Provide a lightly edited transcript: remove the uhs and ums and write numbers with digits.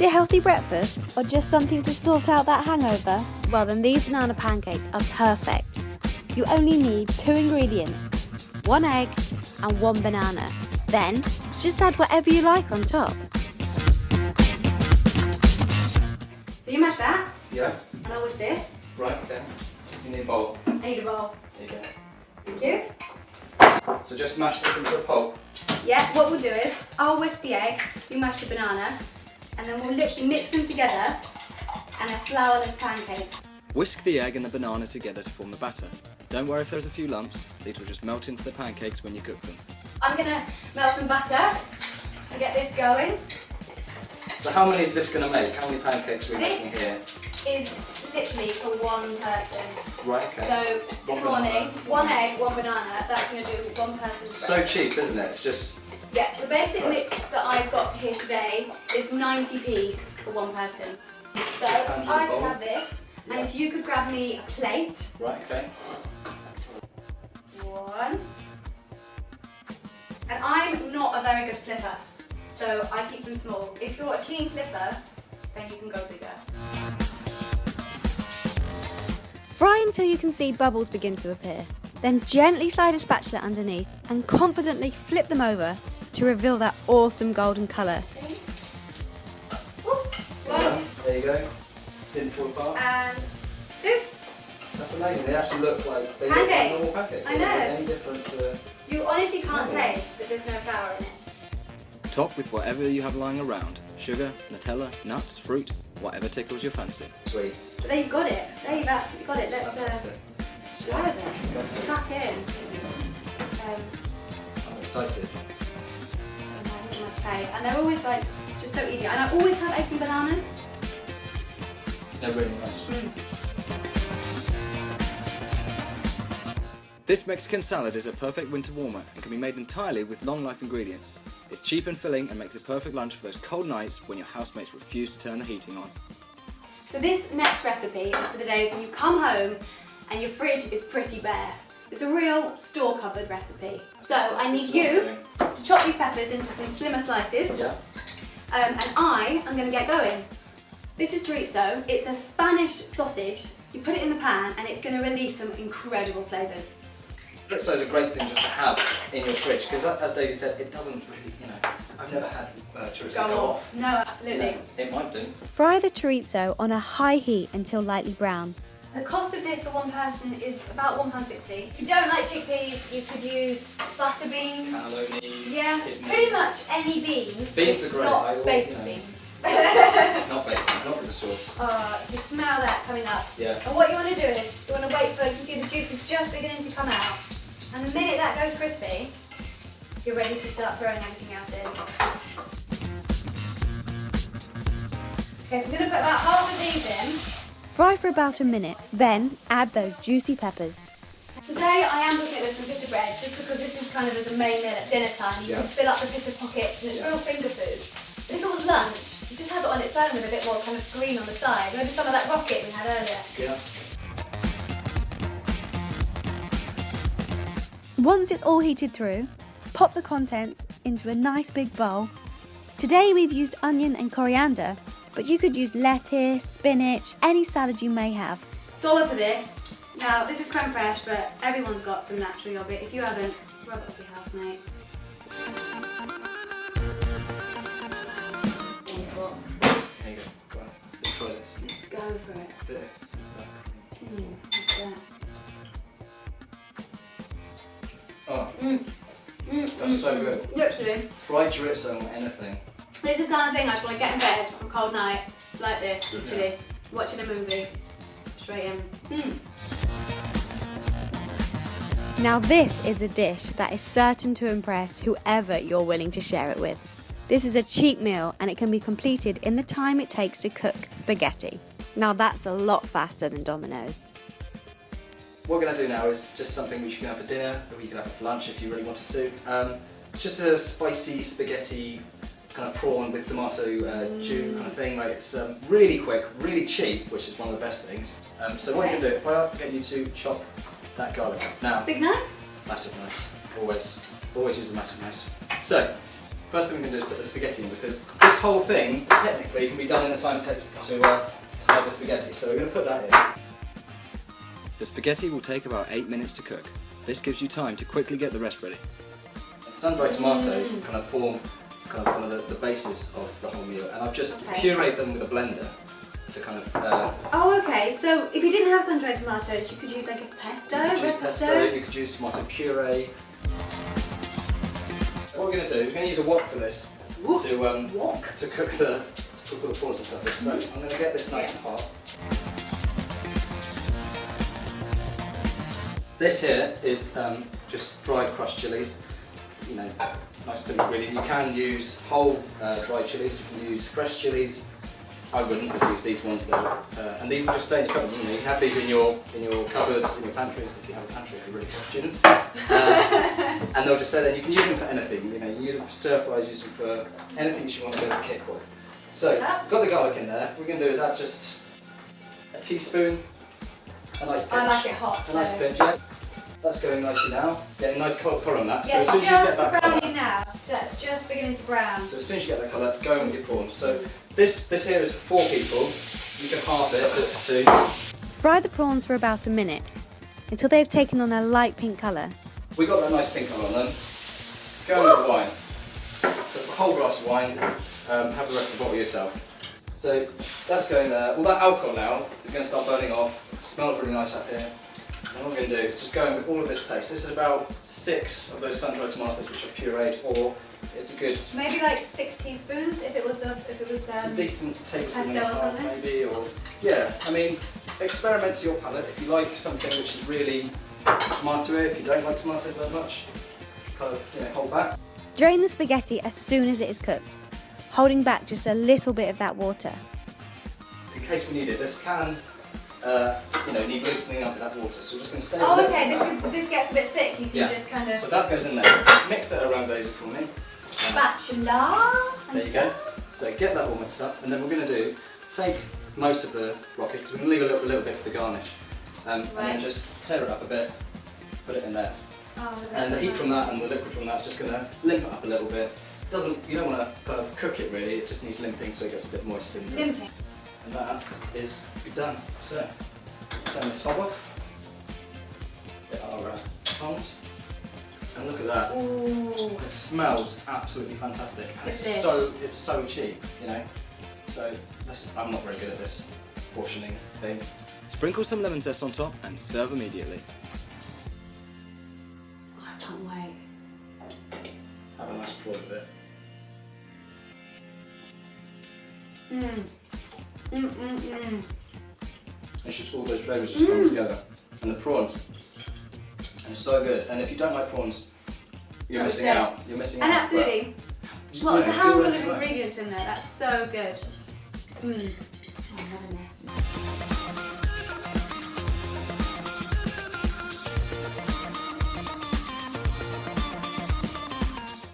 Need a healthy breakfast or just something to sort out that hangover? Well then these banana pancakes are perfect. You only need 2 ingredients, 1 egg and 1 banana. Then just add whatever you like on top. So you mash that? Yeah. And I'll whisk this. Right, okay. You need a bowl. I need a bowl. There you go. Thank you. So just mash this into a pulp. Yeah, what we'll do is, I'll whisk the egg, you mash the banana, and then we'll literally mix them together and a flourless pancake. Whisk the egg and the banana together to form the batter. Don't worry if there's a few lumps, these will just melt into the pancakes when you cook them. I'm going to melt some butter and get this going. So how many is this going to make? How many pancakes are we making here? Is literally for 1 person. Right, okay. So this morning, 1 egg, 1 banana, that's going to do 1 person's So breakfast. cheap, isn't it? It's just... Yeah, the basic mix that I've got here today is 90p for 1 person. So I can have this, and if you could grab me a plate. Right, okay. 1. And I'm not a very good flipper, so I keep them small. If you're a keen flipper, then you can go bigger. Fry until you can see bubbles begin to appear. Then gently slide a spatula underneath and confidently flip them over to reveal that awesome golden colour. Yeah, there you go. Didn't fall apart. And 2. That's amazing. They actually look like they Pancakes. look like normal pancakes. I know. They don't look any different to... You honestly can't taste that there's no flour in it. Top with whatever you have lying around. Sugar, Nutella, nuts, fruit, whatever tickles your fancy. Sweet. But there you've got it. There you've absolutely got it. Let's Fantastic. try it. Chuck in. I'm excited. Okay, and they're always like just so easy. And I always have eggs and bananas. They're really nice. This Mexican salad is a perfect winter warmer and can be made entirely with long life ingredients. It's cheap and filling and makes a perfect lunch for those cold nights when your housemates refuse to turn the heating on. So this next recipe is for the days when you come home and your fridge is pretty bare. It's a real store-cupboard recipe. So I need you to chop these peppers into some slimmer slices. Yeah. And I am going to get going. This is chorizo. It's a Spanish sausage. You put it in the pan and it's going to release some incredible flavours. Chorizo is a great thing just to have in your fridge because, as Daisy said, it doesn't really, I've never had chorizo go off. No, absolutely. It might do. Fry the chorizo on a high heat until lightly brown. The cost of this for 1 person is about £1.60. If you don't like chickpeas, you could use butter beans. Cannelloni. Yeah, pretty much any beans. Beans are great. Not baked beans. Not baked beans, not with the sauce. So smell that coming up. Yeah. And what you want to do is, you want to wait for, you can see the juice is just beginning to come out. And the minute that goes crispy, you're ready to start throwing everything else in. Okay, so I'm going to put about half of these in. Fry for about a minute, then add those juicy peppers. Today I am looking at some pita bread, just because this is kind of as a main meal at dinner time. You can fill up the pita pockets and it's real finger food. But if it was lunch, you just have it on its own with a bit more kind of green on the side. Maybe some of that rocket we had earlier. Yeah. Once it's all heated through, pop the contents into a nice big bowl. Today we've used onion and coriander, but you could use lettuce, spinach, any salad you may have. Dollop of this. Now this is creme fraiche, but everyone's got some natural yogurt. If you haven't, rub it off your housemate. There you go. Go on. Let's try this. Let's go for it. Bit Like that. That's so good. Literally. Fried chorizo on anything. This is the kind of thing I just want to get in bed on a cold night, like this, literally, watching a movie, straight in. Now this is a dish that is certain to impress whoever you're willing to share it with. This is a cheap meal and it can be completed in the time it takes to cook spaghetti. Now that's a lot faster than Domino's. What we're going to do now is just something which you can have for dinner, or you can have for lunch if you really wanted to. It's just a spicy spaghetti kind of prawn with tomato stew kind of thing. Like it's really quick, really cheap, which is one of the best things. So what you can do, if I get you to chop that garlic up. Now, Big knife? massive knife. Always use a massive knife. So, first thing we're going to do is put the spaghetti in, because this whole thing technically can be done in the time it takes to make the spaghetti. So we're going to put that in. The spaghetti will take about 8 minutes to cook. This gives you time to quickly get the rest ready. Sun-dried tomatoes kind of form one of the basis of the whole meal, and I've just pureed them with a blender to kind of... Oh, okay. So if you didn't have sun-dried tomatoes, you could use, I guess, pesto, red pesto. You could use tomato puree. What we're going to do, we're going to use a wok for this to cook the prawns and stuff. So I'm going to get this nice and hot. This here is just dried crushed chilies. You know, nice simple ingredient. You can use whole dried chilies. You can use fresh chilies. I wouldn't. I'd use these ones though, and these will just stay in your cupboard. You know, you can have these in your cupboards, in your pantries if you have a pantry. If you're a really good student, and they'll just stay there. You can use them for anything. You know, you can use them for stir fries, use them for anything that you want to go for kick with. So, got the garlic in there. What we're going to do is add just a teaspoon, a nice pinch. I like it hot. A nice pinch, yeah. That's going nicely now. Getting a nice colour on that. Yeah, so as soon as you get that colour, now. So that's just beginning to brown. so as soon as you get that colour, go in with your prawns. So this here is for 4 people. You can half it to 2. Fry the prawns for about a minute until they've taken on a light pink colour. We got that nice pink colour on them. Go in with the wine. So it's a whole glass of wine. Have the rest of the bottle yourself. So that's going there. Well, that alcohol now is going to start burning off. It smells really nice up here. And what we're going to do is just go in with all of this paste. This is about 6 of those sun-dried tomatoes which are pureed, or it's a good... Maybe like 6 teaspoons if it was it's a decent tablespoon and pesto a or half something? maybe, or... Yeah, I mean, experiment to your palate. If you like something which is really tomatoey, if you don't like tomatoes that much, kind of, you know, hold back. Drain the spaghetti as soon as it is cooked, holding back just a little bit of that water. In case we need it, this can, you know, need loosening up in that water, so we're just going to save Oh, a little okay, bit. this gets a bit thick, you can just kind of... So that goes in there. Mix that around, Daisy, for me. Spatula. There you go. So get that all mixed up, and then we're going to do, take most of the rocket, because we're going to leave a little bit for the garnish, and then just tear it up a bit, put it in there. Oh, And the heat from that and the liquid from that is just going to limp it up a little bit. You don't want to kind of cook it really, it just needs limping so it gets a bit moist. Limping. And that is done. So, turn this hob off. Get our prawns. And look at that. Ooh. It smells absolutely fantastic. And it's so cheap, you know. So I'm not very good at this portioning thing. Sprinkle some lemon zest on top and serve immediately. I can't wait. Have a nice prawn with it. It's just all those flavours just come together. And the prawns are so good. And if you don't like prawns, you're missing out. You're missing out. And absolutely. Well, there's a handful of ingredients in there. That's so good. I love a mess.